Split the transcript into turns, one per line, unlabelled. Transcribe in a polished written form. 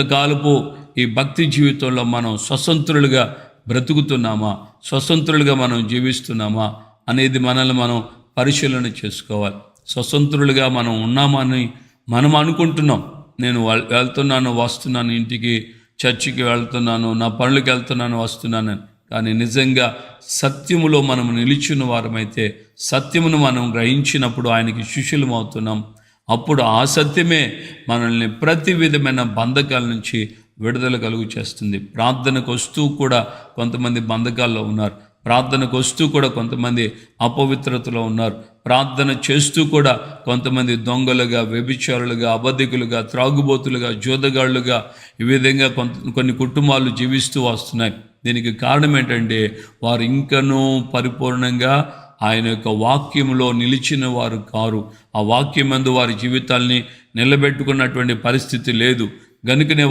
కాలపు ఈ భక్తి జీవితంలో మనం స్వతంత్రులుగా బ్రతుకుతున్నామా, స్వతంత్రులుగా మనం జీవిస్తున్నామా అనేది మనల్ని మనం పరిశీలన చేసుకోవాలి. స్వతంత్రులుగా మనం ఉన్నామని మనం అనుకుంటున్నాం. నేను వెళ్తున్నాను, వస్తున్నాను, ఇంటికి చర్చికి వెళ్తున్నాను, నా పనులకు వెళ్తున్నాను, వస్తున్నాను. కానీ నిజంగా సత్యములో మనం నిలిచిన వారమైతే, సత్యమును మనం గ్రహించినప్పుడు ఆయనకి శిష్యులం అవుతున్నాం. అప్పుడు ఆ సత్యమే మనల్ని ప్రతి విధమైన బంధకాల నుంచి విడుదల కలుగు చేస్తుంది. ప్రార్థనకు వస్తూ కూడా కొంతమంది బంధకాల్లో ఉన్నారు. ప్రార్థనకు వస్తూ కూడా కొంతమంది అపవిత్రతలో ఉన్నారు. ప్రార్థన చేస్తూ కూడా కొంతమంది దొంగలుగా, వ్యభిచారులుగా, అబద్ధికులుగా, త్రాగుబోతులుగా, జోదగాళ్ళుగా ఈ విధంగా కొన్ని కుటుంబాలు జీవిస్తూ వస్తున్నాయి. దీనికి కారణం ఏంటంటే వారు ఇంకనూ పరిపూర్ణంగా ఆయన యొక్క వాక్యంలో నిలిచిన వారు కారు. ఆ వాక్యమందు వారి జీవితాల్ని నిలబెట్టుకున్నటువంటి పరిస్థితి లేదు. గనుకనే